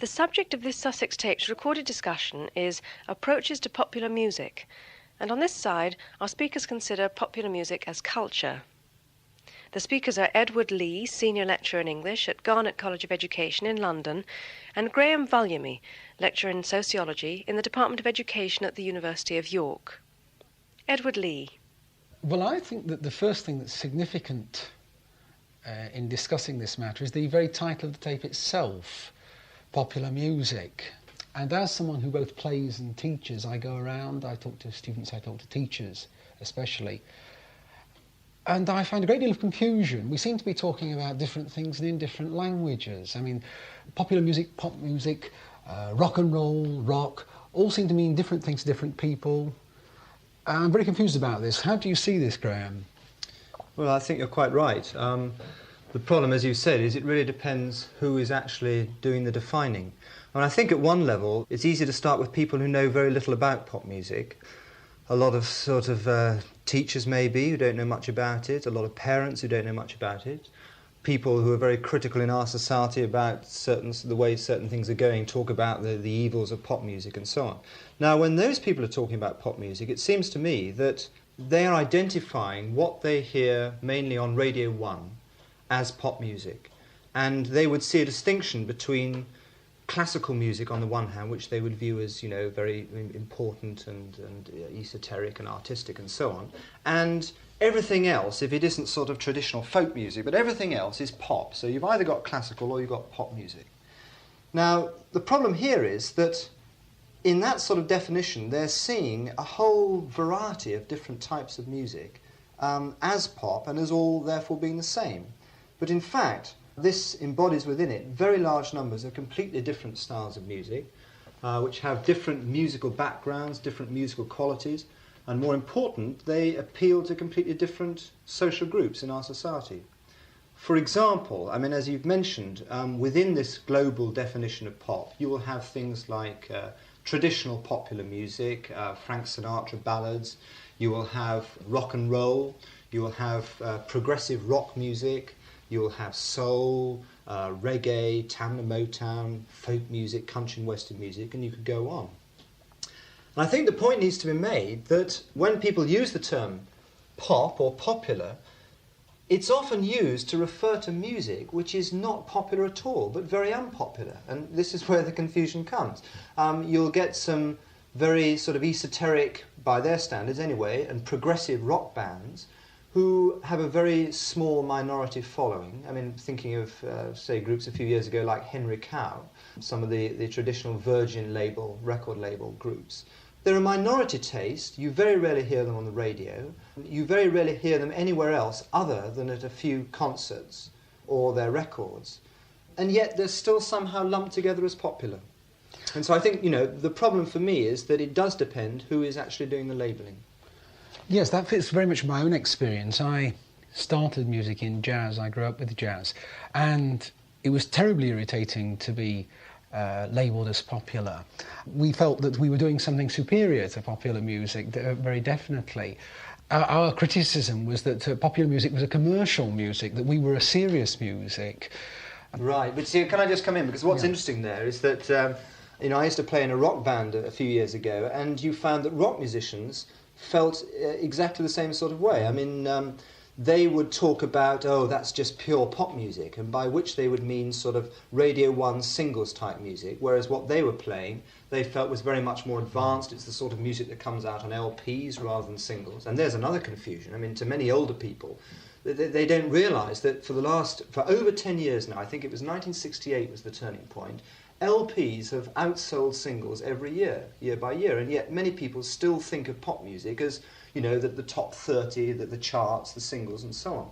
The subject of this Sussex Tapes recorded discussion is approaches to popular music, and on this side our speakers consider popular music as culture. The speakers are Edward Lee, Senior Lecturer in English at Garnet College of Education in London, and Graham Vulliamy, Lecturer in Sociology in the Department of Education at the University of York. Edward Lee. Well, I think that the first thing that's significant in discussing this matter is the very title of the tape itself, popular music. And as someone who both plays and teaches, I go around, I talk to students, I talk to teachers especially, and I find a great deal of confusion. We seem to be talking about different things and in different languages. I mean, popular music, pop music, rock and roll, rock, all seem to mean different things to different people. I'm very confused about this. How do you see this, Graham? Well, I think you're quite right. The problem, as you said, is it really depends who is actually doing the defining. And I think at one level, it's easy to start with people who know very little about pop music. A lot of teachers maybe who don't know much about it, a lot of parents who don't know much about it, people who are very critical in our society about the way certain things are going, talk about the evils of pop music and so on. Now, when those people are talking about pop music, it seems to me that they are identifying what they hear mainly on Radio 1 as pop music. And they would see a distinction between classical music on the one hand, which they would view as, very important and esoteric and artistic and so on, and everything else, if it isn't sort of traditional folk music, but everything else is pop. So you've either got classical or you've got pop music. Now, the problem here is that in that sort of definition, they're seeing a whole variety of different types of music as pop and as all therefore being the same. But in fact, this embodies within it very large numbers of completely different styles of music, which have different musical backgrounds, different musical qualities, and more important, they appeal to completely different social groups in our society. For example, as you've mentioned, within this global definition of pop, you will have things like traditional popular music, Frank Sinatra ballads, you will have rock and roll, you will have progressive rock music, you will have soul, reggae, Tamla Motown, folk music, country and western music, and you could go on. And I think the point needs to be made that when people use the term pop or popular, it's often used to refer to music which is not popular at all, but very unpopular. And this is where the confusion comes. You'll get some very sort of esoteric, by their standards anyway, and progressive rock bands who have a very small minority following. Thinking of, say, groups a few years ago like Henry Cow, some of the traditional Virgin label, record label groups. They're a minority taste. You very rarely hear them on the radio. You very rarely hear them anywhere else other than at a few concerts or their records. And yet they're still somehow lumped together as popular. And so I think, the problem for me is that it does depend who is actually doing the labelling. Yes, that fits very much my own experience. I started music in jazz. I grew up with jazz. And it was terribly irritating to be labelled as popular. We felt that we were doing something superior to popular music, very definitely. Our criticism was that popular music was a commercial music, that we were a serious music. Right, but see, can I just come in? Because what's interesting there is that, I used to play in a rock band a few years ago, and you found that rock musicians felt exactly the same sort of way. They would talk about, that's just pure pop music, and by which they would mean sort of Radio 1 singles type music, whereas what they were playing they felt was very much more advanced. It's the sort of music that comes out on LPs rather than singles. And there's another confusion. To many older people, they don't realise that for over 10 years now, I think it was 1968 was the turning point, LPs have outsold singles every year, year by year, and yet many people still think of pop music as, the top 30, the charts, the singles, and so on.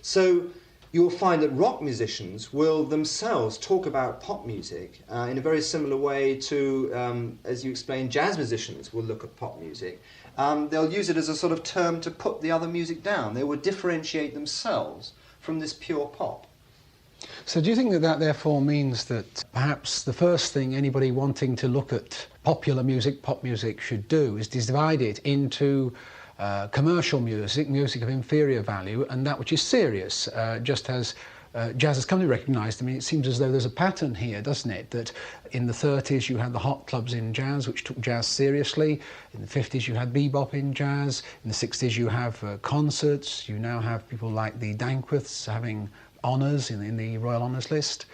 So you'll find that rock musicians will themselves talk about pop music in a very similar way to, as you explained, jazz musicians will look at pop music. They'll use it as a sort of term to put the other music down. They will differentiate themselves from this pure pop. So do you think that therefore means that perhaps the first thing anybody wanting to look at popular music, pop music, should do is divide it into commercial music, music of inferior value, and that which is serious, just as jazz has come to be recognised. I mean, it seems as though there's a pattern here, doesn't it? That in the 30s you had the hot clubs in jazz, which took jazz seriously. In the 50s you had bebop in jazz. In the 60s you have concerts. You now have people like the Danquiths having honours in the Royal Honours List.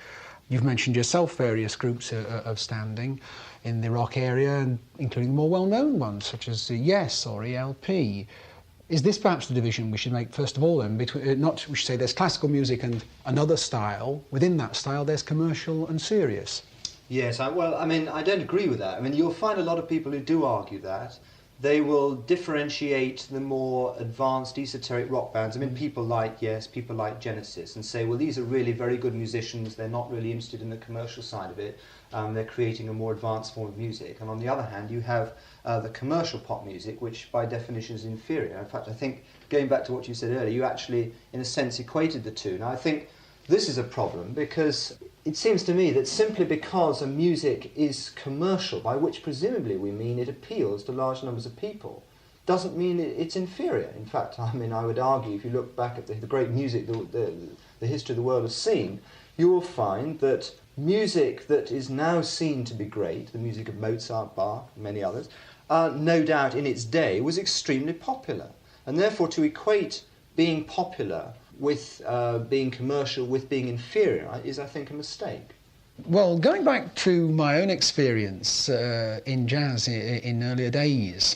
You've mentioned yourself various groups of standing in the rock area, and including more well-known ones such as Yes or ELP. Is this perhaps the division we should make first of all then? Between, we should say there's classical music and another style. Within that style there's commercial and serious. Yes, I don't agree with that. I mean, you'll find a lot of people who do argue that. They will differentiate the more advanced esoteric rock bands. I mean, people like Yes, people like Genesis, and say, well, these are really very good musicians. They're not really interested in the commercial side of it. They're creating a more advanced form of music. And on the other hand, you have the commercial pop music, which by definition is inferior. In fact, I think, going back to what you said earlier, you actually, in a sense, equated the two. Now, I think this is a problem because it seems to me that simply because a music is commercial, by which presumably we mean it appeals to large numbers of people, doesn't mean it's inferior. In fact, I mean, I would argue, if you look back at the great music the history of the world has seen, you will find that music that is now seen to be great, the music of Mozart, Bach, and many others, no doubt in its day was extremely popular. And therefore to equate being popular with being commercial, with being inferior, is, I think, a mistake. Well, going back to my own experience in jazz in earlier days,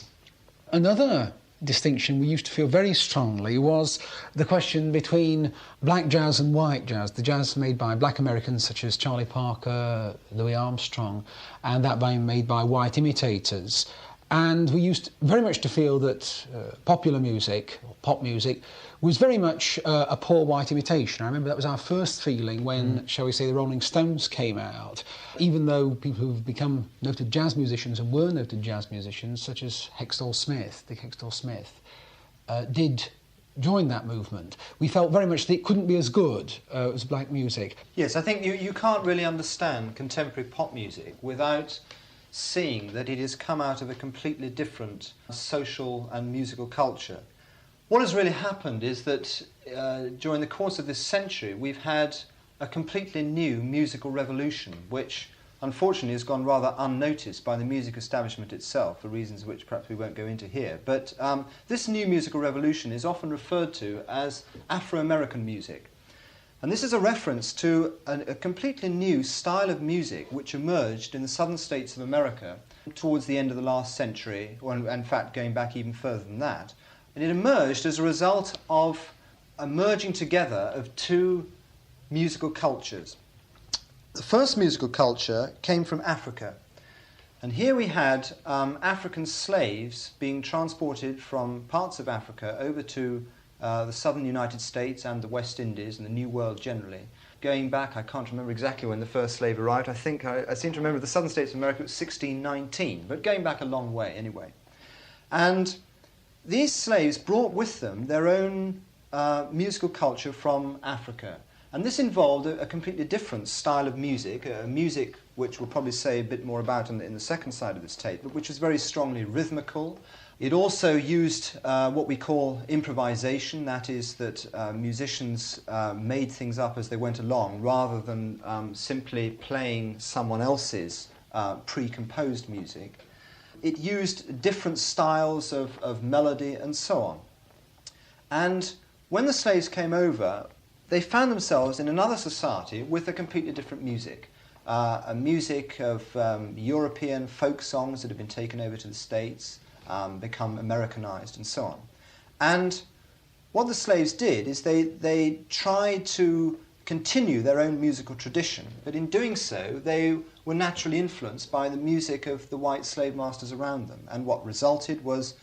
another distinction we used to feel very strongly was the question between black jazz and white jazz, the jazz made by black Americans such as Charlie Parker, Louis Armstrong, and that being made by white imitators. And we used very much to feel that popular music, or pop music, was very much a poor white imitation. I remember that was our first feeling when, shall we say, the Rolling Stones came out. Even though people who've become noted jazz musicians and were noted jazz musicians, such as Dick Hextall Smith, did join that movement, we felt very much that it couldn't be as good as black music. Yes, I think you can't really understand contemporary pop music without seeing that it has come out of a completely different social and musical culture. What has really happened is that during the course of this century we've had a completely new musical revolution, which unfortunately has gone rather unnoticed by the music establishment itself, for reasons which perhaps we won't go into here. But this new musical revolution is often referred to as Afro-American music. And this is a reference to a completely new style of music which emerged in the southern states of America towards the end of the last century, or in fact going back even further than that. And it emerged as a result of a merging together of two musical cultures. The first musical culture came from Africa. And here we had African slaves being transported from parts of Africa over to the southern United States and the West Indies and the New World generally. Going back, I can't remember exactly when the first slave arrived. I think I seem to remember the southern states of America was 1619, but going back a long way anyway. And these slaves brought with them their own musical culture from Africa. And this involved a completely different style of music, music which we'll probably say a bit more about in the second side of this tape, but which was very strongly rhythmical. It also used what we call improvisation, that is that musicians made things up as they went along rather than simply playing someone else's pre-composed music. It used different styles of melody and so on. And when the slaves came over, they found themselves in another society with a completely different music. A music of European folk songs that had been taken over to the States, become Americanized and so on. And what the slaves did is they tried to continue their own musical tradition, but in doing so they were naturally influenced by the music of the white slave masters around them. And what resulted was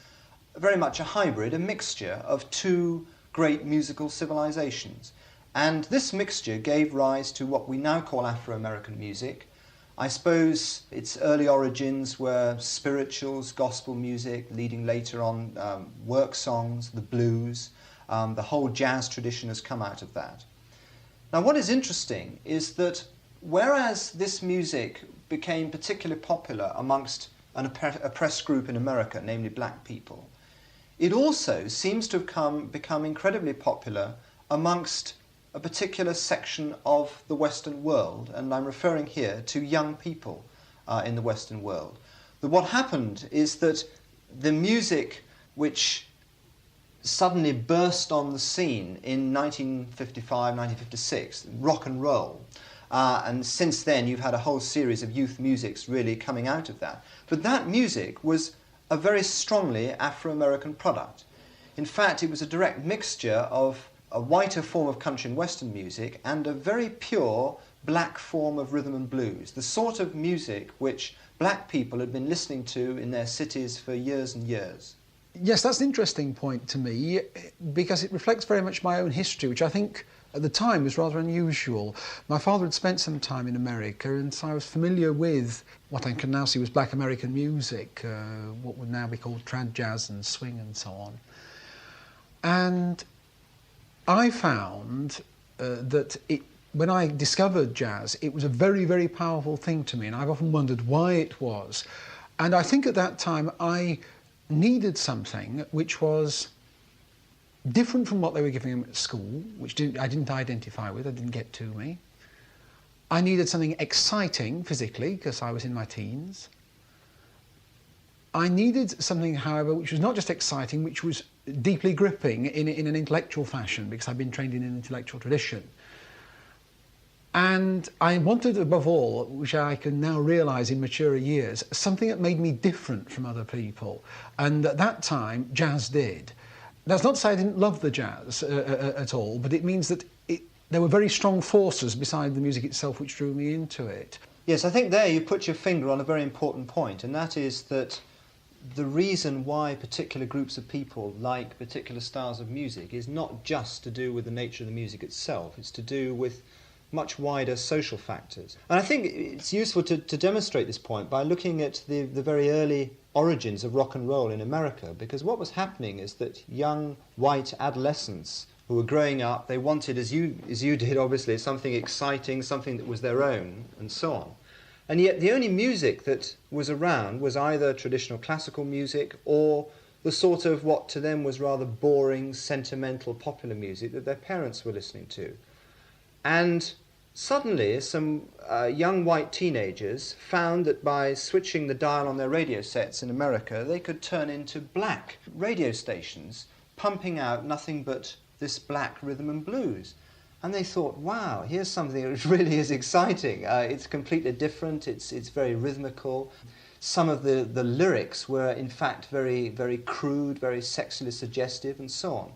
very much a hybrid, a mixture of two great musical civilizations. And this mixture gave rise to what we now call Afro-American music. I suppose its early origins were spirituals, gospel music, leading later on work songs, the blues. The whole jazz tradition has come out of that. Now what is interesting is that whereas this music became particularly popular amongst an oppressed group in America, namely black people, it also seems to have become incredibly popular amongst a particular section of the Western world, and I'm referring here to young people in the Western world. What happened is that the music which suddenly burst on the scene in 1955, 1956, rock and roll, and since then you've had a whole series of youth musics really coming out of that. But that music was a very strongly Afro-American product. In fact, it was a direct mixture of a whiter form of country and western music and a very pure black form of rhythm and blues, the sort of music which black people had been listening to in their cities for years and years. Yes, that's an interesting point to me, because it reflects very much my own history, which I think at the time was rather unusual. My father had spent some time in America, and so I was familiar with what I can now see was black American music, what would now be called trad jazz and swing and so on. And I found that when I discovered jazz, it was a very, very powerful thing to me, and I've often wondered why it was. And I think at that time I needed something which was different from what they were giving them at school, which I didn't identify with, it didn't get to me. I needed something exciting physically, because I was in my teens. I needed something, however, which was not just exciting, which was deeply gripping in an intellectual fashion, because I'd been trained in an intellectual tradition. And I wanted, above all, which I can now realise in maturer years, something that made me different from other people. And at that time, jazz did. That's not to say I didn't love the jazz at all, but it means that there were very strong forces beside the music itself which drew me into it. Yes, I think there you put your finger on a very important point, and that is that the reason why particular groups of people like particular styles of music is not just to do with the nature of the music itself, it's to do with much wider social factors. And I think it's useful to demonstrate this point by looking at the very early origins of rock and roll in America, because what was happening is that young white adolescents who were growing up, they wanted, as you did obviously, something exciting, something that was their own, and so on. And yet the only music that was around was either traditional classical music or the sort of what to them was rather boring, sentimental, popular music that their parents were listening to. And suddenly some young white teenagers found that by switching the dial on their radio sets in America, they could turn into black radio stations pumping out nothing but this black rhythm and blues. And they thought, wow, here's something that really is exciting. It's completely different, it's very rhythmical. Some of the lyrics were in fact very, very crude, very sexually suggestive and so on.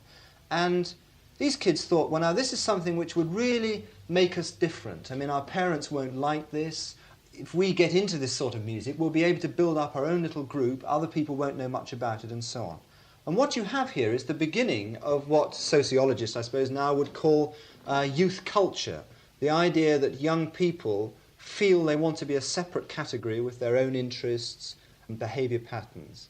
And these kids thought, well, now this is something which would really make us different. I mean, our parents won't like this. If we get into this sort of music, we'll be able to build up our own little group. Other people won't know much about it and so on. And what you have here is the beginning of what sociologists, I suppose, now would call youth culture. The idea that young people feel they want to be a separate category with their own interests and behaviour patterns.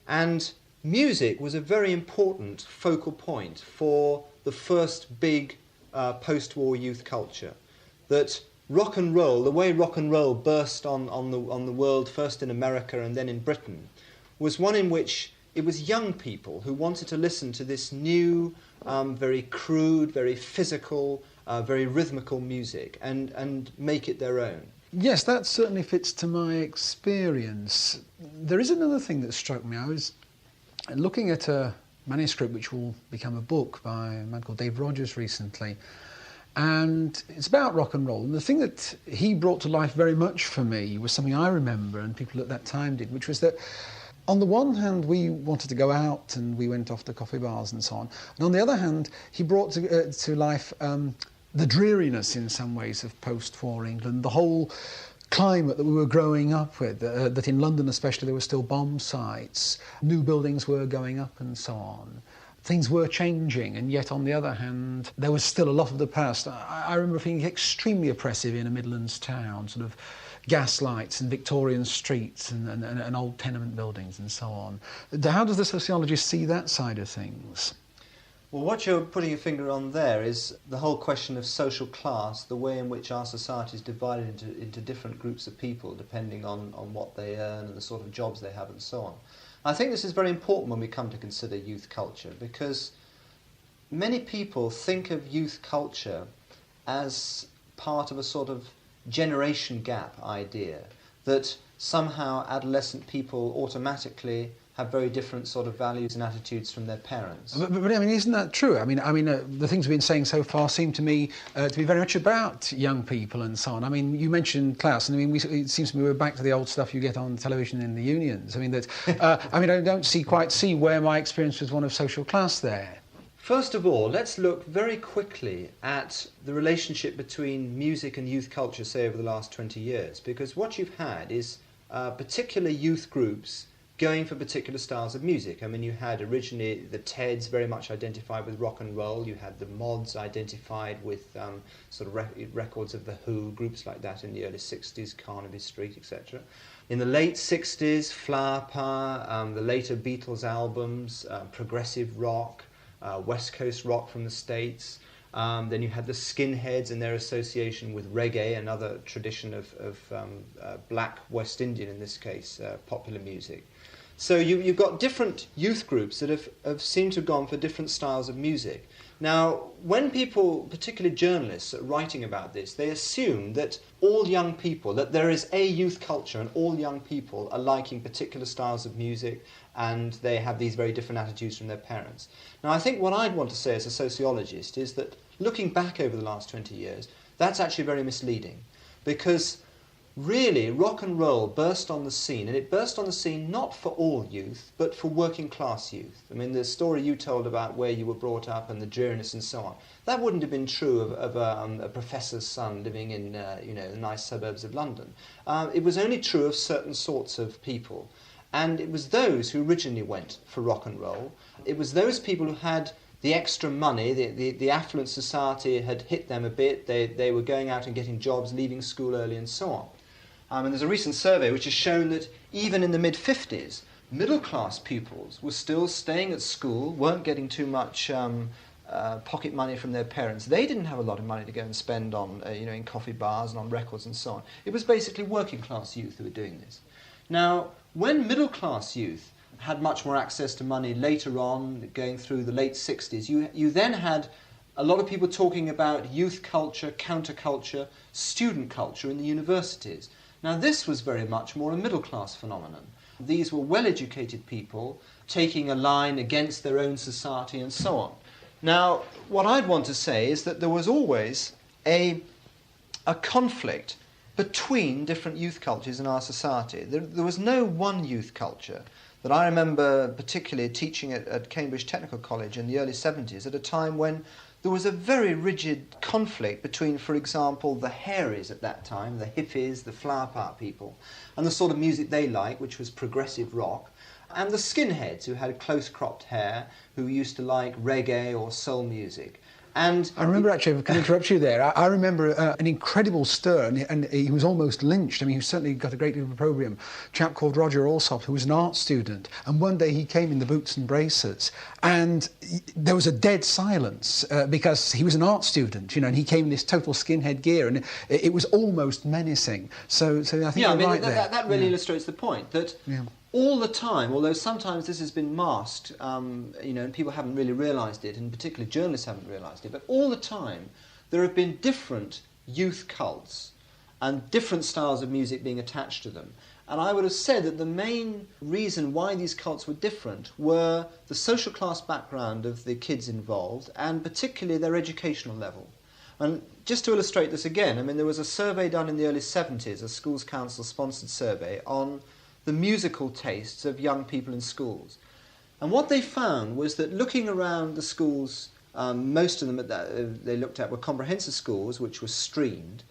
And music was a very important focal point for the first big post-war youth culture. That rock and roll, the way rock and roll burst on the world, first in America and then in Britain, was one in which it was young people who wanted to listen to this new, very crude, very physical, very rhythmical music and make it their own. Yes, that certainly fits to my experience. There is another thing that struck me. I was looking at a manuscript which will become a book by a man called Dave Rogers recently, and it's about rock and roll. And the thing that he brought to life very much for me was something I remember and people at that time did, which was that on the one hand we wanted to go out and we went off to coffee bars and so on, and on the other hand he brought to life the dreariness in some ways of post-war England, the whole climate that we were growing up with, that in London especially there were still bomb sites, new buildings were going up and so on. Things were changing, and yet on the other hand there was still a lot of the past. I remember feeling extremely oppressive in a Midlands town, sort of gas lights and Victorian streets and old tenement buildings and so on. How does the sociologist see that side of things? Well, what you're putting your finger on there is the whole question of social class, the way in which our society is divided into different groups of people depending on what they earn and the sort of jobs they have and so on. I think this is very important when we come to consider youth culture, because many people think of youth culture as part of a sort of generation gap idea, that somehow adolescent people automatically have very different sort of values and attitudes from their parents. But I mean, isn't that true? I mean, the things we've been saying so far seem to me to be very much about young people and so on. I mean, you mentioned Klaus, and I mean, it seems to me we're back to the old stuff you get on television in the unions. I mean, that I mean, I don't quite see where my experience was one of social class there. First of all, let's look very quickly at the relationship between music and youth culture, say, over the last 20 years, because what you've had is particular youth groups going for particular styles of music. I mean, you had originally the Teds very much identified with rock and roll, you had the Mods identified with sort of records of The Who, groups like that in the early 60s, Carnaby Street, etc. In the late 60s, Flower Power, the later Beatles albums, progressive rock, West Coast rock from the States. Then you had the Skinheads and their association with reggae, another tradition of black West Indian, in this case, popular music. So you've got different youth groups that have seemed to have gone for different styles of music. Now, when people, particularly journalists, are writing about this, they assume that all young people, that there is a youth culture and all young people are liking particular styles of music and they have these very different attitudes from their parents. Now, I think what I'd want to say as a sociologist is that looking back over the last 20 years, that's actually very misleading, because really rock and roll burst on the scene, and it burst on the scene not for all youth, but for working class youth. I mean, the story you told about where you were brought up and the dreariness and so on, that wouldn't have been true of a professor's son living in the nice suburbs of London. It was only true of certain sorts of people, and it was those who originally went for rock and roll. It was those people who had the extra money, the affluent society had hit them a bit, they were going out and getting jobs, leaving school early and so on. And there's a recent survey which has shown that even in the mid-50s, middle-class pupils were still staying at school, weren't getting too much pocket money from their parents. They didn't have a lot of money to go and spend on, in coffee bars and on records and so on. It was basically working-class youth who were doing this. Now, when middle-class youth had much more access to money later on, going through the late 60s, you then had a lot of people talking about youth culture, counterculture, student culture in the universities. Now, this was very much more a middle-class phenomenon. These were well-educated people taking a line against their own society and so on. Now, what I'd want to say is that there was always a conflict between different youth cultures in our society. There was no one youth culture that I remember particularly teaching at Cambridge Technical College in the early 70s, at a time when there was a very rigid conflict between, for example, the Hairies at that time, the hippies, the flower power people, and the sort of music they liked, which was progressive rock, and the skinheads who had close-cropped hair, who used to like reggae or soul music. And I remember, actually, if I can interrupt you there, I remember an incredible stir, and he was almost lynched. I mean, he certainly got a great deal of opprobrium. A chap called Roger Alsop, who was an art student, and one day he came in the boots and braces, and there was a dead silence because he was an art student, and he came in this total skinhead gear, and it was almost menacing. So I think you're right there. That really illustrates the point that all the time, although sometimes this has been masked, and people haven't really realised it, and particularly journalists haven't realised it, but all the time there have been different youth cults and different styles of music being attached to them. And I would have said that the main reason why these cults were different were the social class background of the kids involved, and particularly their educational level. And just to illustrate this again, I mean, there was a survey done in the early 70s, a Schools Council sponsored survey, on the musical tastes of young people in schools. And what they found was that looking around the schools, most of them they looked at were comprehensive schools, which were streamed.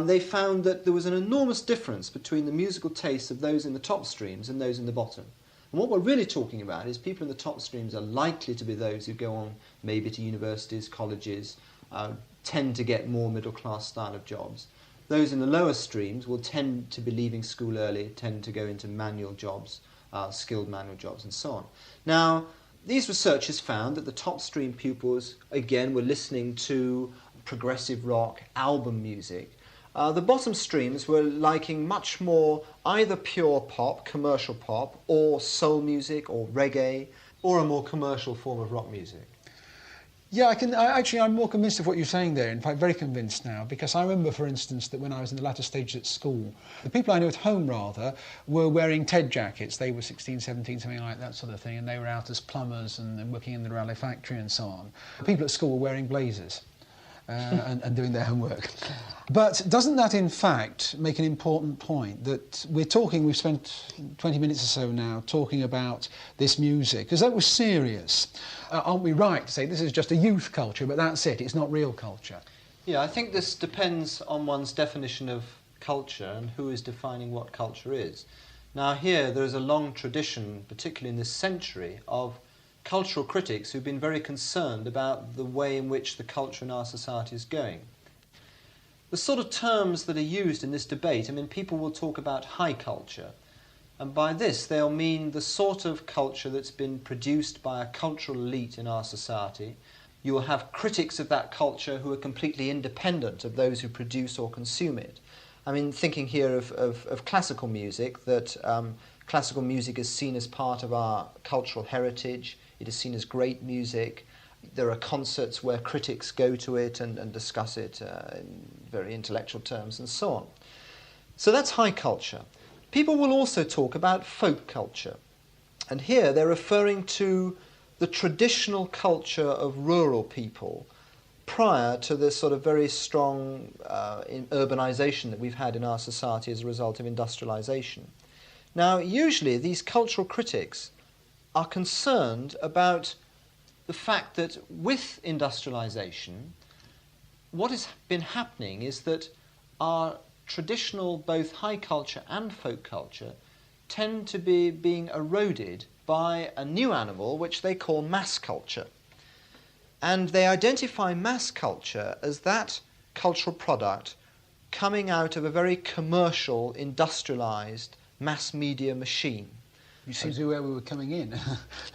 They found that there was an enormous difference between the musical tastes of those in the top streams and those in the bottom. And what we're really talking about is people in the top streams are likely to be those who go on maybe to universities, colleges, tend to get more middle-class style of jobs. Those in the lower streams will tend to be leaving school early, tend to go into manual jobs, skilled manual jobs and so on. Now, these researchers found that the top stream pupils, again, were listening to progressive rock, album music. The bottom streams were liking much more either pure pop, commercial pop, or soul music, or reggae, or a more commercial form of rock music. Yeah, actually, I'm more convinced of what you're saying there. In fact, very convinced now, because I remember, for instance, that when I was in the latter stages at school, the people I knew at home, rather, were wearing TED jackets. They were 16, 17, something like that sort of thing, and they were out as plumbers and working in the railway factory and so on. The people at school were wearing blazers. And doing their homework. But doesn't that in fact make an important point that we've spent 20 minutes or so now talking about this music, because that was serious. Aren't we right to say this is just a youth culture, but that's it, it's not real culture? Yeah, I think this depends on one's definition of culture and who is defining what culture is. Now here there is a long tradition, particularly in this century, of cultural critics who've been very concerned about the way in which the culture in our society is going. The sort of terms that are used in this debate, I mean, people will talk about high culture, and by this they'll mean the sort of culture that's been produced by a cultural elite in our society. You will have critics of that culture who are completely independent of those who produce or consume it. I mean, thinking here of classical music, that classical music is seen as part of our cultural heritage. It is seen as great music. There are concerts where critics go to it and discuss it in very intellectual terms and so on. So that's high culture. People will also talk about folk culture. And here they're referring to the traditional culture of rural people prior to this sort of very strong urbanization that we've had in our society as a result of industrialization. Now, usually these cultural critics are concerned about the fact that with industrialization, what has been happening is that our traditional both high culture and folk culture tend to be being eroded by a new animal which they call mass culture. And they identify mass culture as that cultural product coming out of a very commercial, industrialized mass media machine. You seem to be where we were coming in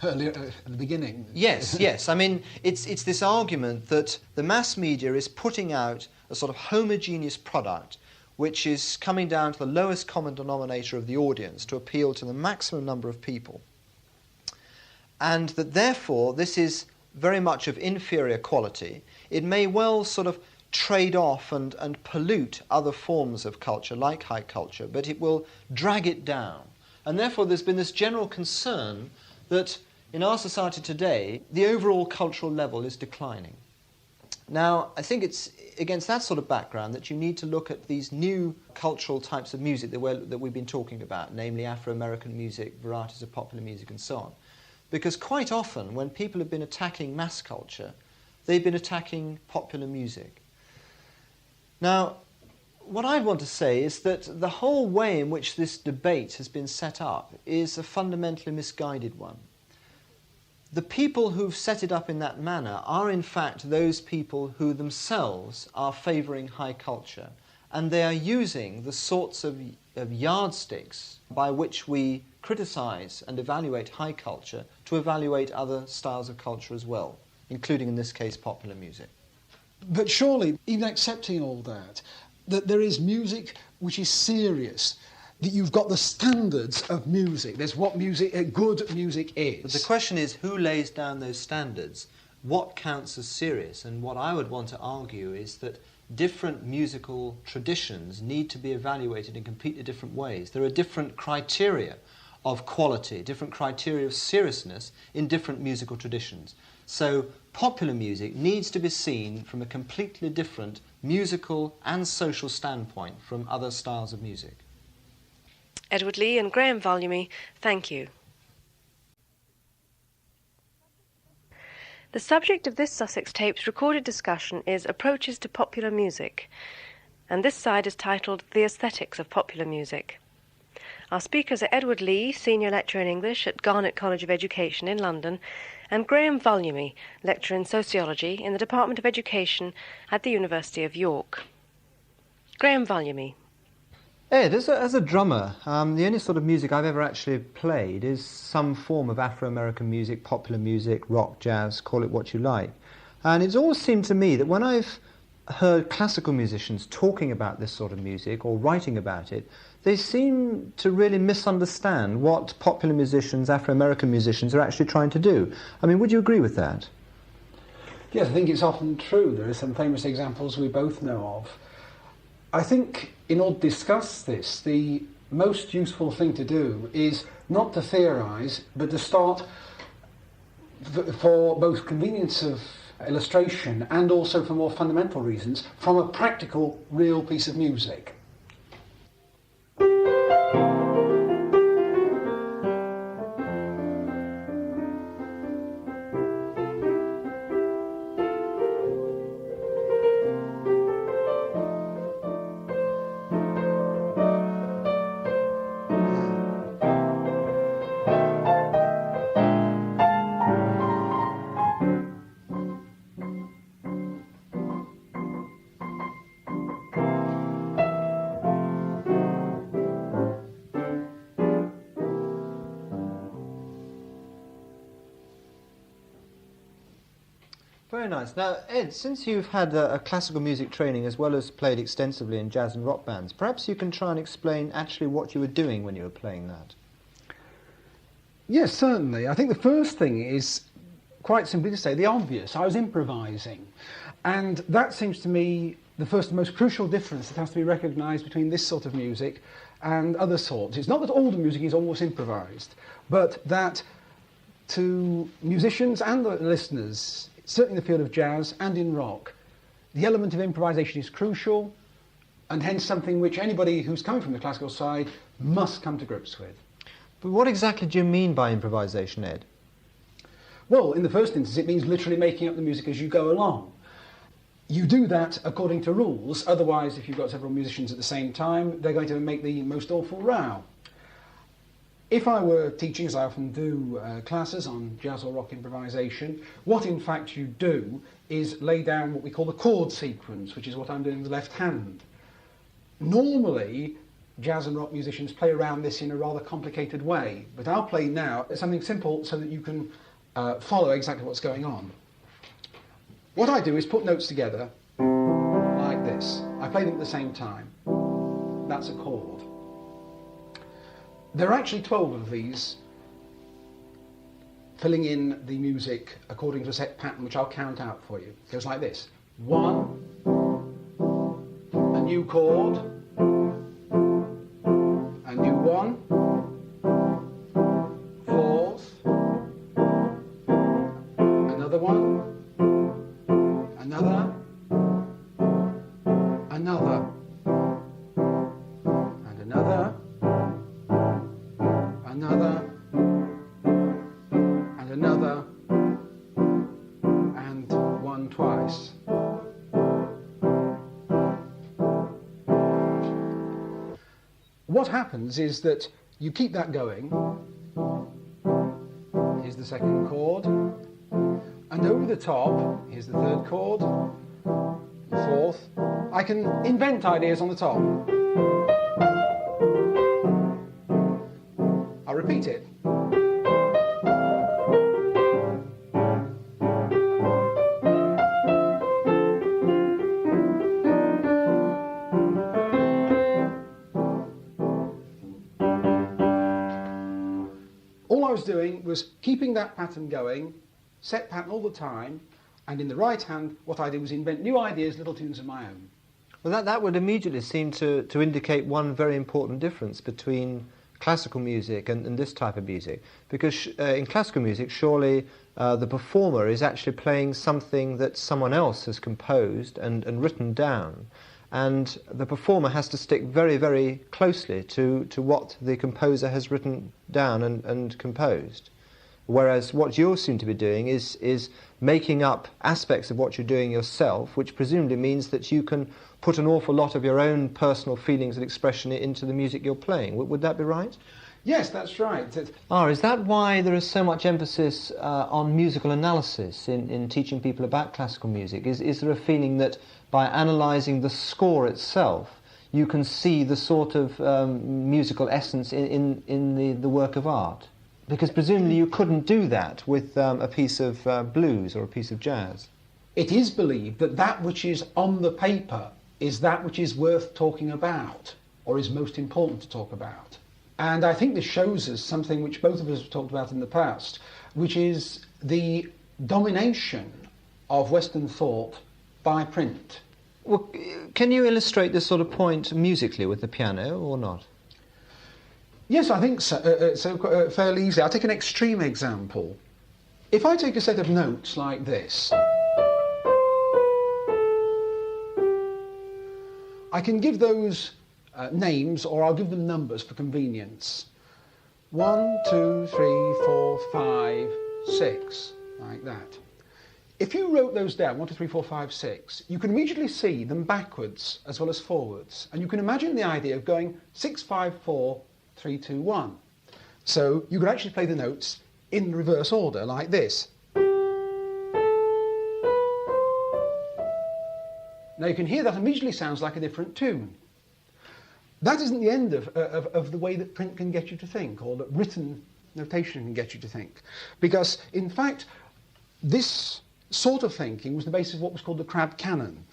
earlier at the beginning. Yes, yes. I mean, it's this argument that the mass media is putting out a sort of homogeneous product which is coming down to the lowest common denominator of the audience to appeal to the maximum number of people. And that therefore this is very much of inferior quality. It may well sort of trade off and pollute other forms of culture like high culture, but it will drag it down. And therefore there's been this general concern that in our society today, the overall cultural level is declining. Now, I think it's against that sort of background that you need to look at these new cultural types of music that we've been talking about, namely Afro-American music, varieties of popular music and so on. Because quite often when people have been attacking mass culture, they've been attacking popular music. Now, what I want to say is that the whole way in which this debate has been set up is a fundamentally misguided one. The people who've set it up in that manner are in fact those people who themselves are favouring high culture, and they are using the sorts of yardsticks by which we criticise and evaluate high culture to evaluate other styles of culture as well, including in this case popular music. But surely, even accepting all that there is music which is serious, that you've got the standards of music. There's what good music is. But the question is, who lays down those standards? What counts as serious? And what I would want to argue is that different musical traditions need to be evaluated in completely different ways. There are different criteria of quality, different criteria of seriousness in different musical traditions. So popular music needs to be seen from a completely different musical and social standpoint from other styles of music. Edward Lee and Graham Vulliamy, thank you. The subject of this Sussex Tapes recorded discussion is Approaches to Popular Music, and this side is titled The Aesthetics of Popular Music. Our speakers are Edward Lee, Senior Lecturer in English at Garnet College of Education in London, and Graham Vulliamy, Lecturer in Sociology in the Department of Education at the University of York. Graham Vulliamy. Ed, as a drummer, the only sort of music I've ever actually played is some form of Afro-American music, popular music, rock, jazz, call it what you like. And it's always seemed to me that when I've heard classical musicians talking about this sort of music or writing about it, they seem to really misunderstand what popular musicians, Afro-American musicians, are actually trying to do. I mean, would you agree with that? Yes, I think it's often true. There are some famous examples we both know of. I think in order to discuss this, the most useful thing to do is not to theorise, but to start, for both convenience of illustration and also for more fundamental reasons, from a practical, real piece of music. Very nice. Now, Ed, since you've had a classical music training as well as played extensively in jazz and rock bands, perhaps you can try and explain actually what you were doing when you were playing that. Yes, certainly. I think the first thing is quite simply to say the obvious. I was improvising. And that seems to me the first and most crucial difference that has to be recognised between this sort of music and other sorts. It's not that all the music is almost improvised, but that to musicians and the listeners, certainly in the field of jazz and in rock, the element of improvisation is crucial, and hence something which anybody who's coming from the classical side must come to grips with. But what exactly do you mean by improvisation, Ed? Well, in the first instance, it means literally making up the music as you go along. You do that according to rules, otherwise if you've got several musicians at the same time, they're going to make the most awful row. If I were teaching, as I often do, classes on jazz or rock improvisation, what in fact you do is lay down what we call the chord sequence, which is what I'm doing with the left hand. Normally, jazz and rock musicians play around this in a rather complicated way, but I'll play now something simple so that you can follow exactly what's going on. What I do is put notes together like this. I play them at the same time. That's a chord. There are actually 12 of these, filling in the music according to a set pattern, which I'll count out for you. It goes like this. 1, a new chord, a new 1, 4th, another 1, another, another, and another, another, and another, and 1 twice. What happens is that you keep that going. Here's the second chord, and over the top, here's the third chord, the 4th. I can invent ideas on the top. I'll repeat it. All I was doing was keeping that pattern going, set pattern all the time, and in the right hand, what I did was invent new ideas, little tunes of my own. Well, that would immediately seem to indicate one very important difference between classical music and this type of music, because in classical music surely the performer is actually playing something that someone else has composed and written down, and the performer has to stick very, very closely to what the composer has written down and composed. Whereas what you seem to be doing is making up aspects of what you're doing yourself, which presumably means that you can put an awful lot of your own personal feelings and expression into the music you're playing. Would that be right? Yes, that's right. Is that why there is so much emphasis on musical analysis in teaching people about classical music? Is there a feeling that by analysing the score itself, you can see the sort of musical essence in the work of art? Because presumably you couldn't do that with a piece of blues or a piece of jazz. It is believed that that which is on the paper is that which is worth talking about, or is most important to talk about. And I think this shows us something which both of us have talked about in the past, which is the domination of Western thought by print. Well, can you illustrate this sort of point musically with the piano or not? Yes, I think so. Fairly easy. I'll take an extreme example. If I take a set of notes like this, I can give those names, or I'll give them numbers for convenience. 1, 2, 3, 4, 5, 6, like that. If you wrote those down, 1, 2, 3, 4, 5, 6, you can immediately see them backwards as well as forwards. And you can imagine the idea of going 6, 5, 4, 3, 2, 1. So you could actually play the notes in reverse order, like this. Now you can hear that immediately sounds like a different tune. That isn't the end of the way that print can get you to think, or that written notation can get you to think. Because, in fact, this sort of thinking was the basis of what was called the Crab Canon.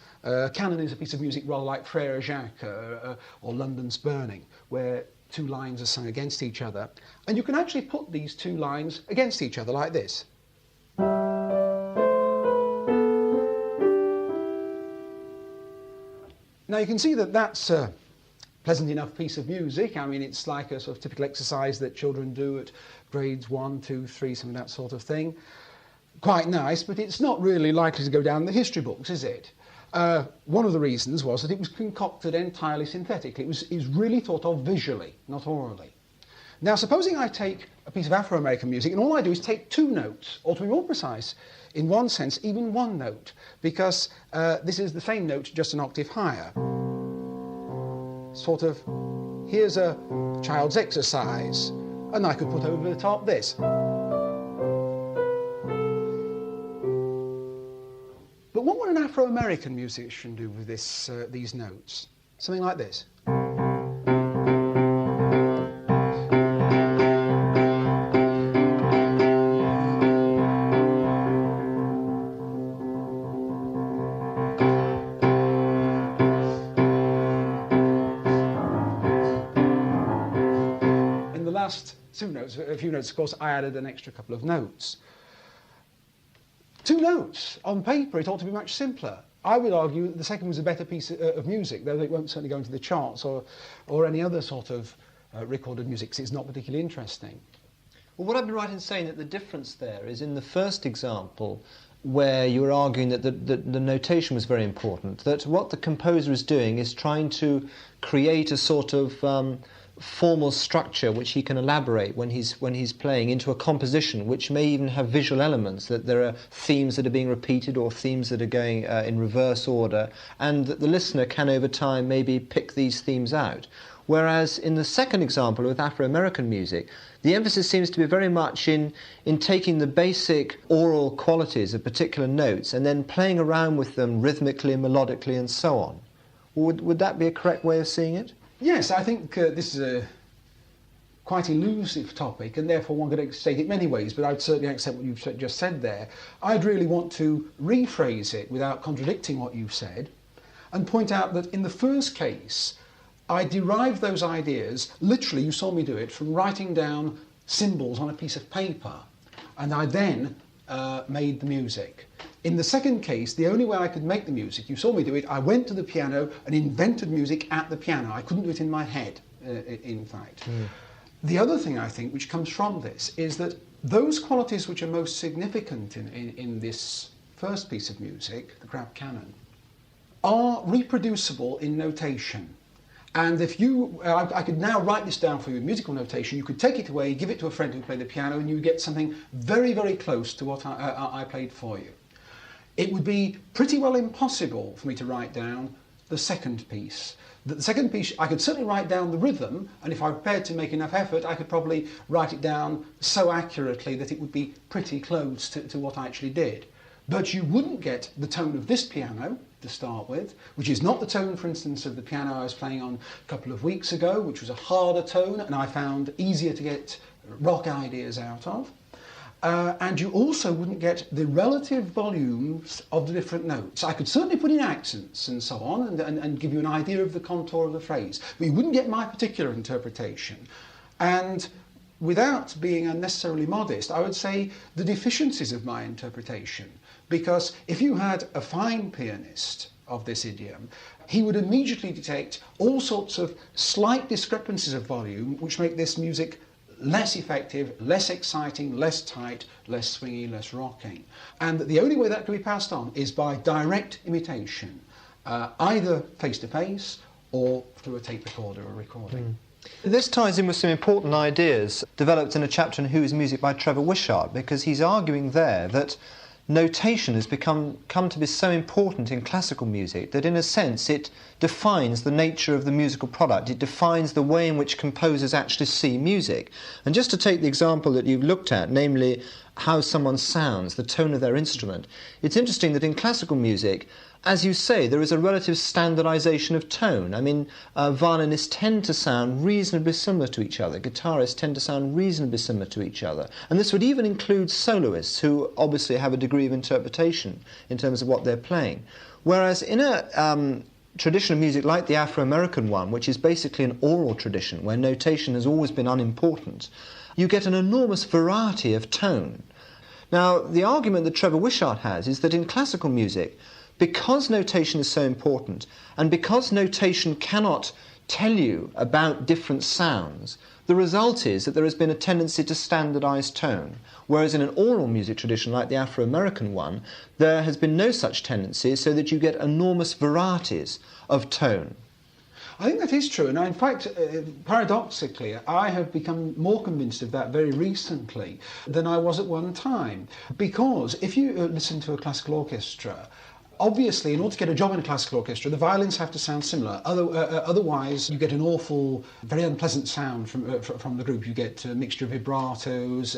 Canon is a piece of music rather like Frère Jacques or London's Burning, where two lines are sung against each other. And you can actually put these two lines against each other like this. Now you can see that that's a pleasant enough piece of music. I mean, it's like a sort of typical exercise that children do at grades 1, 2, 3, some of that sort of thing. Quite nice, but it's not really likely to go down in the history books, is it? One of the reasons was that it was concocted entirely synthetically. It was really thought of visually, not orally. Now, supposing I take a piece of Afro-American music and all I do is take two notes, or to be more precise, in one sense, even one note, because this is the same note, just an octave higher. Sort of, here's a child's exercise, and I could put over the top this. But what would an Afro-American musician do with this, these notes? Something like this. In the last a few notes, of course, I added an extra couple of notes. Two notes. On paper, it ought to be much simpler. I would argue that the second was a better piece of music, though it won't certainly go into the charts or any other sort of recorded music, because it's not particularly interesting. Well, would I be right in saying that the difference there is in the first example, where you were arguing that the notation was very important, that what the composer is doing is trying to create a sort of formal structure which he can elaborate when he's playing into a composition which may even have visual elements, that there are themes that are being repeated or themes that are going in reverse order, and that the listener can over time maybe pick these themes out. Whereas in the second example with Afro-American music, the emphasis seems to be very much in taking the basic oral qualities of particular notes and then playing around with them rhythmically, melodically and so on. Would that be a correct way of seeing it? Yes, I think this is a quite elusive topic, and therefore one could state it many ways, but I'd certainly accept what you've just said there. I'd really want to rephrase it without contradicting what you've said, and point out that in the first case, I derived those ideas, literally, you saw me do it, from writing down symbols on a piece of paper, and I then made the music. In the second case, the only way I could make the music, you saw me do it, I went to the piano and invented music at the piano. I couldn't do it in my head, in fact. The other thing, I think, which comes from this is that those qualities which are most significant in this first piece of music, the Crab Canon, are reproducible in notation. And if I could now write this down for you in musical notation, you could take it away, give it to a friend who played the piano, and you would get something very, very close to what I played for you. It would be pretty well impossible for me to write down the second piece. The second piece, I could certainly write down the rhythm, and if I prepared to make enough effort, I could probably write it down so accurately that it would be pretty close to what I actually did. But you wouldn't get the tone of this piano to start with, which is not the tone, for instance, of the piano I was playing on a couple of weeks ago, which was a harder tone, and I found easier to get rock ideas out of. And you also wouldn't get the relative volumes of the different notes. I could certainly put in accents and so on and give you an idea of the contour of the phrase, but you wouldn't get my particular interpretation. And without being unnecessarily modest, I would say the deficiencies of my interpretation Because if you had a fine pianist of this idiom, he would immediately detect all sorts of slight discrepancies of volume which make this music less effective, less exciting, less tight, less swingy, less rocking. And that the only way that can be passed on is by direct imitation, either face-to-face or through a tape recorder or recording. This ties in with some important ideas developed in a chapter in Who's Music by Trevor Wishart, because he's arguing there that notation has come to be so important in classical music that in a sense it defines the nature of the musical product. It defines the way in which composers actually see music. And just to take the example that you've looked at, namely how someone sounds, the tone of their instrument, it's interesting that in classical music, as you say, there is a relative standardisation of tone. I mean, violinists tend to sound reasonably similar to each other. Guitarists tend to sound reasonably similar to each other. And this would even include soloists, who obviously have a degree of interpretation in terms of what they're playing. Whereas in a tradition of music like the Afro-American one, which is basically an oral tradition where notation has always been unimportant, you get an enormous variety of tone. Now, the argument that Trevor Wishart has is that in classical music, because notation is so important, and because notation cannot tell you about different sounds, the result is that there has been a tendency to standardise tone, whereas in an oral music tradition like the Afro-American one, there has been no such tendency, so that you get enormous varieties of tone. I think that is true, and in fact, paradoxically, I have become more convinced of that very recently than I was at one time. Because if you listen to a classical orchestra, obviously, in order to get a job in a classical orchestra, the violins have to sound similar. Otherwise, you get an awful, very unpleasant sound from the group. You get a mixture of vibratos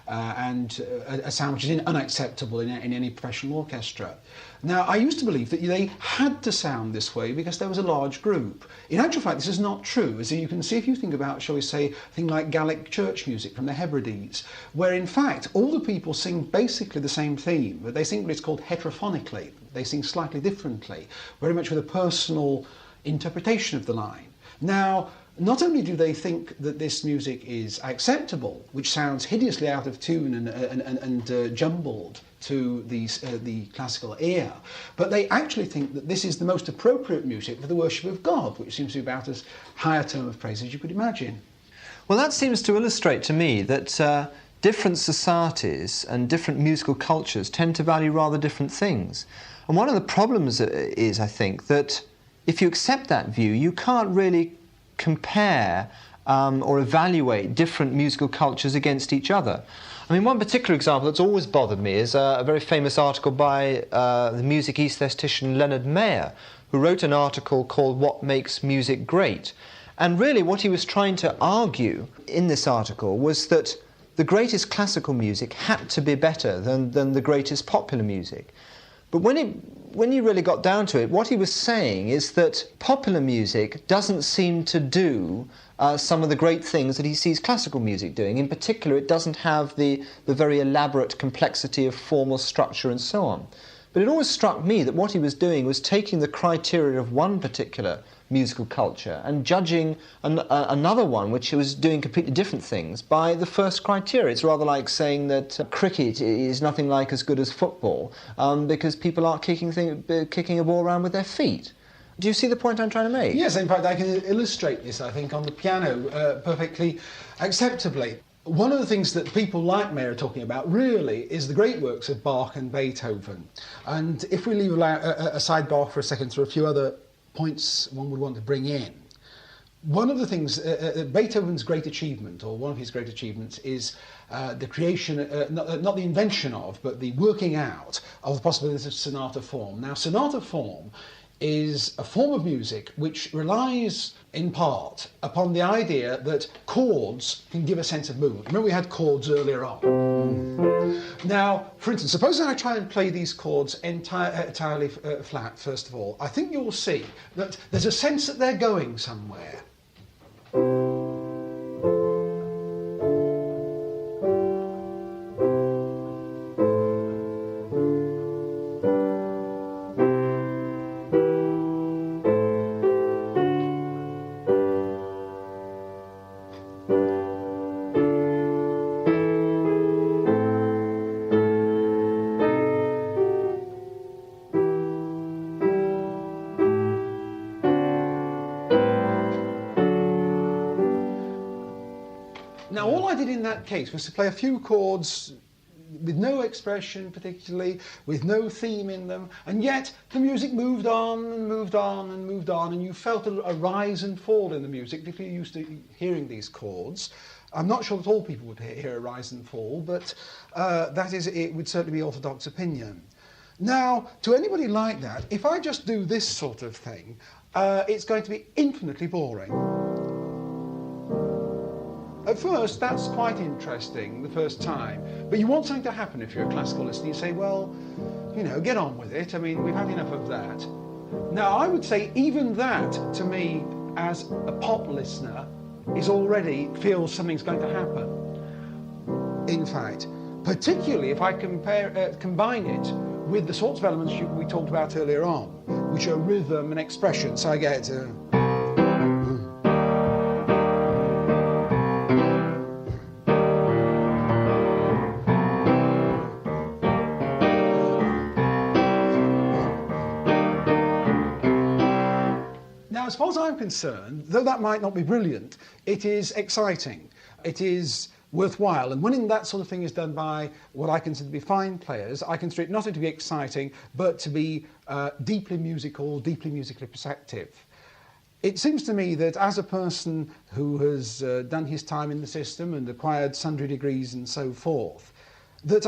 and a sound which is unacceptable in any professional orchestra. Now, I used to believe that they had to sound this way because there was a large group. In actual fact, this is not true. As you can see, if you think about, shall we say, a thing like Gallic church music from the Hebrides, where in fact all the people sing basically the same theme, but they sing what is called heterophonically. They sing slightly differently, very much with a personal interpretation of the line. Now, not only do they think that this music is acceptable, which sounds hideously out of tune and jumbled to the classical ear, but they actually think that this is the most appropriate music for the worship of God, which seems to be about as high a term of praise as you could imagine. Well, that seems to illustrate to me that different societies and different musical cultures tend to value rather different things. And one of the problems is, I think, that if you accept that view, you can't really compare or evaluate different musical cultures against each other. I mean, one particular example that's always bothered me is a very famous article by the music aesthetician Leonard Mayer, who wrote an article called "What Makes Music Great?" And really what he was trying to argue in this article was that the greatest classical music had to be better than the greatest popular music. But when you really got down to it, what he was saying is that popular music doesn't seem to do some of the great things that he sees classical music doing. In particular, it doesn't have the very elaborate complexity of formal structure and so on. But it always struck me that what he was doing was taking the criteria of one particular musical culture and judging another one which was doing completely different things by the first criteria. It's rather like saying that cricket is nothing like as good as football because people aren't kicking a ball around with their feet. Do you see the point I'm trying to make? Yes, in fact I can illustrate this, I think, on the piano perfectly acceptably. One of the things that people like Mayer are talking about really is the great works of Bach and Beethoven. And if we leave aside Bach for a second, there are a few other points one would want to bring in. One of the things, Beethoven's great achievement, or one of his great achievements, is the creation, not the invention of, but the working out of the possibilities of sonata form. Now, sonata form is a form of music which relies in part upon the idea that chords can give a sense of movement. Remember we had chords earlier on. Now, for instance, suppose I try and play these chords entirely flat, first of all. I think you'll see that there's a sense that they're going somewhere. Now, all I did in that case was to play a few chords with no expression particularly, with no theme in them, and yet the music moved on and moved on and moved on, and you felt a rise and fall in the music if you're used to hearing these chords. I'm not sure that all people would hear a rise and fall, but it would certainly be orthodox opinion. Now, to anybody like that, if I just do this sort of thing, it's going to be infinitely boring. At first, that's quite interesting the first time, but you want something to happen if you're a classical listener. You say, well, you know, get on with it. I mean, we've had enough of that. Now, I would say even that, to me, as a pop listener, is already feels something's going to happen. In fact, particularly if I combine it with the sorts of elements we talked about earlier on, which are rhythm and expression. So I get... Now, as far as I'm concerned, though that might not be brilliant, it is exciting. It is worthwhile. And when that sort of thing is done by what I consider to be fine players, I consider it not only to be exciting, but to be deeply musical, deeply musically perceptive. It seems to me that as a person who has done his time in the system and acquired sundry degrees and so forth, that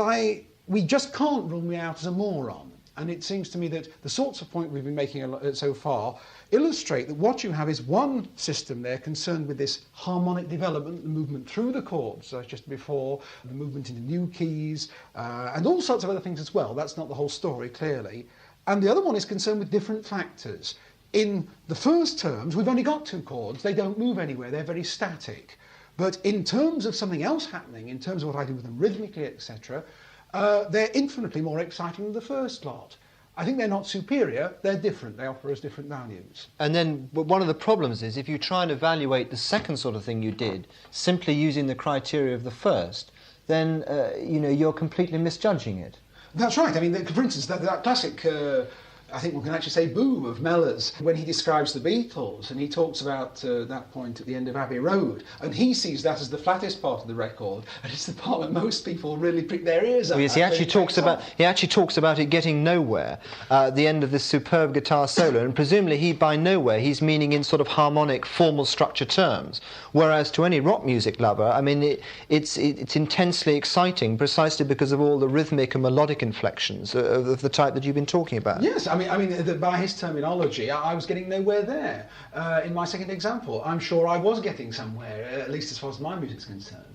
we just can't rule me out as a moron. And it seems to me that the sorts of point we've been making so far illustrate that what you have is one system there concerned with this harmonic development, the movement through the chords, as just before, the movement into new keys, and all sorts of other things as well. That's not the whole story, clearly. And the other one is concerned with different factors. In the first terms, we've only got two chords. They don't move anywhere. They're very static. But in terms of something else happening, in terms of what I do with them rhythmically, etc., they're infinitely more exciting than the first lot. I think they're not superior, they're different, they offer us different values. And then one of the problems is if you try and evaluate the second sort of thing you did, simply using the criteria of the first, then you're completely misjudging it. That's right. I mean, for instance, that classic, I think one can actually say, boom of Mellor's, when he describes the Beatles, and he talks about that point at the end of Abbey Road, and he sees that as the flattest part of the record, and it's the part where most people really prick their ears up. Yes, he actually talks about it getting nowhere at the end of this superb guitar solo, and presumably by nowhere he's meaning in sort of harmonic, formal structure terms, whereas to any rock music lover, I mean, it's intensely exciting precisely because of all the rhythmic and melodic inflections of the type that you've been talking about. Yes, I mean, by his terminology, I was getting nowhere there. In my second example, I'm sure I was getting somewhere, at least as far as my music's concerned.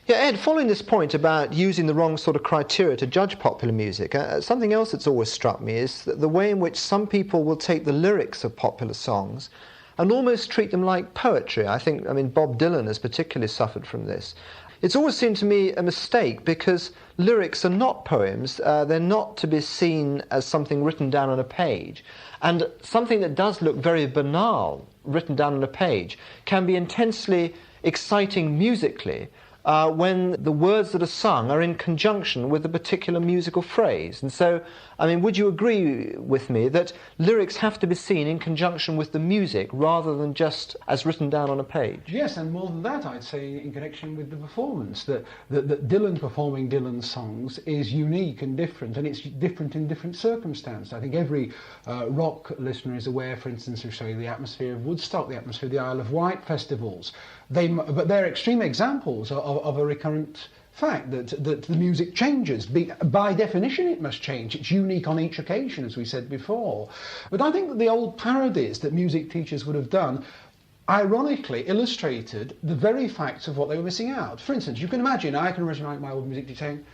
Yeah, Ed, following this point about using the wrong sort of criteria to judge popular music, something else that's always struck me is the way in which some people will take the lyrics of popular songs and almost treat them like poetry. I mean, Bob Dylan has particularly suffered from this. It's always seemed to me a mistake because lyrics are not poems. They're not to be seen as something written down on a page. And something that does look very banal, written down on a page, can be intensely exciting musically when the words that are sung are in conjunction with a particular musical phrase. And so, I mean, would you agree with me that lyrics have to be seen in conjunction with the music rather than just as written down on a page? Yes, and more than that, I'd say in connection with the performance, that Dylan performing Dylan's songs is unique and different, and it's different in different circumstances. I think every rock listener is aware, for instance, of the atmosphere of Woodstock, the atmosphere of the Isle of Wight festivals. But they're extreme examples of a recurrent fact that the music changes. By definition, it must change. It's unique on each occasion, as we said before. But I think that the old parodies that music teachers would have done ironically illustrated the very facts of what they were missing out. For instance, I can imagine my old music teacher saying,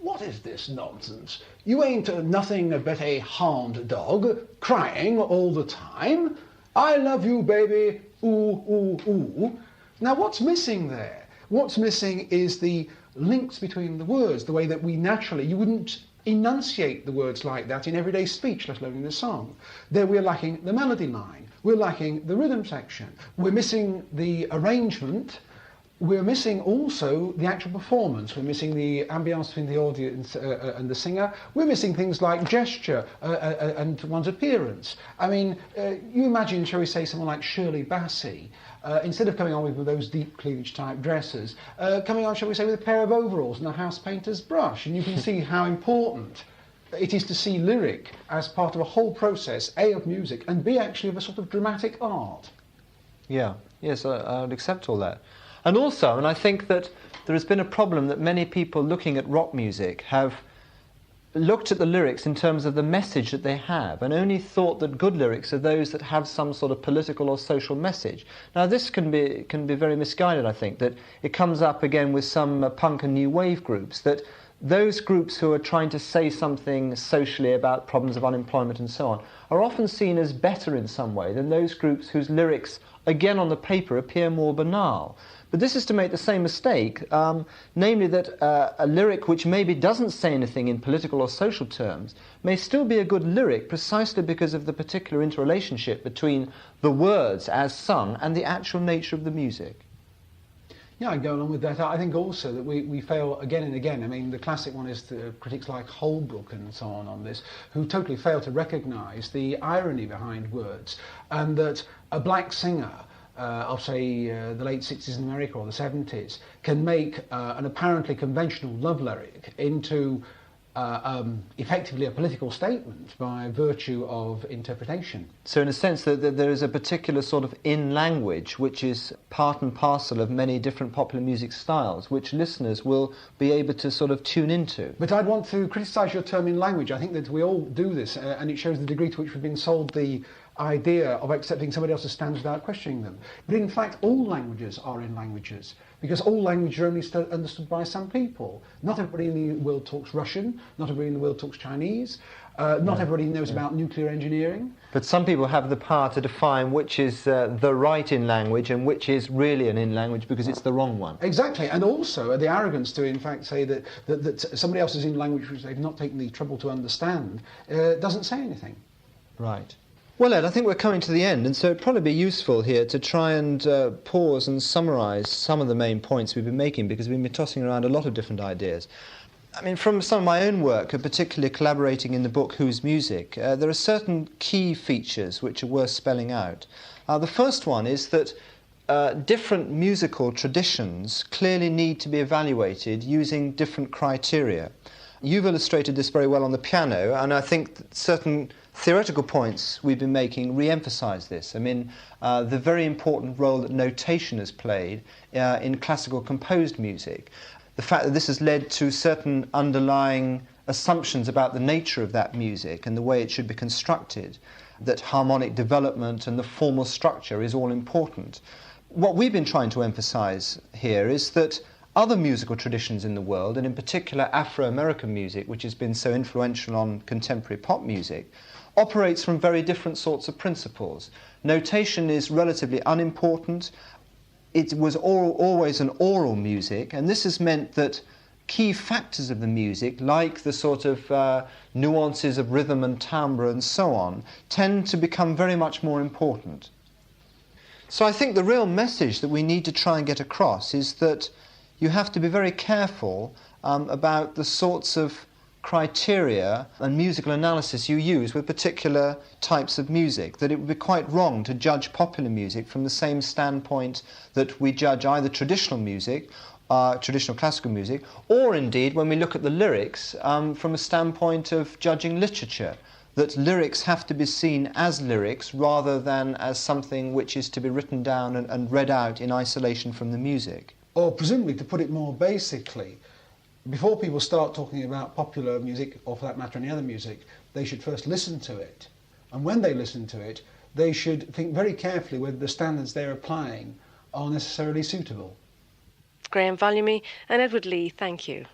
"What is this nonsense? You ain't nothing but a hound dog crying all the time. I love you, baby, ooh, ooh, ooh." Now, what's missing there? What's missing is the links between the words, the way that you wouldn't enunciate the words like that in everyday speech, let alone in the song. There we're lacking the melody line, we're lacking the rhythm section, we're missing the arrangement, We're missing also the actual performance. We're missing the ambience between the audience and the singer. We're missing things like gesture and one's appearance. I mean, you imagine, shall we say, someone like Shirley Bassey, instead of coming on with those deep cleavage type dresses, coming on, shall we say, with a pair of overalls and a house painter's brush. And you can see how important it is to see lyric as part of a whole process, A, of music, and B, actually of a sort of dramatic art. Yeah, yes, I would accept all that. And also, and I think that there has been a problem that many people looking at rock music have looked at the lyrics in terms of the message that they have and only thought that good lyrics are those that have some sort of political or social message. Now this can be very misguided, I think, that it comes up again with some punk and new wave groups, that those groups who are trying to say something socially about problems of unemployment and so on are often seen as better in some way than those groups whose lyrics, again on the paper, appear more banal. But this is to make the same mistake, namely that a lyric which maybe doesn't say anything in political or social terms may still be a good lyric precisely because of the particular interrelationship between the words as sung and the actual nature of the music. Yeah, I go along with that. I think also that we fail again and again. I mean, the classic one is the critics like Holbrook and so on this, who totally fail to recognise the irony behind words, and that a black singer of, say, the late 60s in America or the 70s can make an apparently conventional love lyric into effectively a political statement by virtue of interpretation. So in a sense that there is a particular sort of in-language which is part and parcel of many different popular music styles which listeners will be able to sort of tune into. But I'd want to criticise your term in language. I think that we all do this and it shows the degree to which we've been sold the idea of accepting somebody else's standards without questioning them. But in fact, all languages are in languages, because all languages are only understood by some people. Not everybody in the world talks Russian, not everybody in the world talks Chinese, not everybody knows about nuclear engineering. But some people have the power to define which is the right in language and which is really an in language because it's the wrong one. Exactly, and also the arrogance to in fact say that somebody else is in language which they've not taken the trouble to understand doesn't say anything. Right. Well, Ed, I think we're coming to the end, and so it'd probably be useful here to try and pause and summarise some of the main points we've been making, because we've been tossing around a lot of different ideas. I mean, from some of my own work, particularly collaborating in the book Whose Music, there are certain key features which are worth spelling out. The first one is that different musical traditions clearly need to be evaluated using different criteria. You've illustrated this very well on the piano, and I think that certain theoretical points we've been making re-emphasise this. I mean, the very important role that notation has played in classical composed music. The fact that this has led to certain underlying assumptions about the nature of that music and the way it should be constructed, that harmonic development and the formal structure is all important. What we've been trying to emphasise here is that other musical traditions in the world, and in particular Afro-American music, which has been so influential on contemporary pop music, operates from very different sorts of principles. Notation is relatively unimportant. It was always an oral music, and this has meant that key factors of the music, like the sort of nuances of rhythm and timbre and so on, tend to become very much more important. So I think the real message that we need to try and get across is that you have to be very careful about the sorts of criteria and musical analysis you use with particular types of music, that it would be quite wrong to judge popular music from the same standpoint that we judge either traditional music, traditional classical music, or indeed when we look at the lyrics from a standpoint of judging literature, that lyrics have to be seen as lyrics rather than as something which is to be written down and read out in isolation from the music. Or presumably, to put it more basically, before people start talking about popular music, or for that matter any other music, they should first listen to it. And when they listen to it, they should think very carefully whether the standards they're applying are necessarily suitable. Graham Vulliamy and Edward Lee, thank you.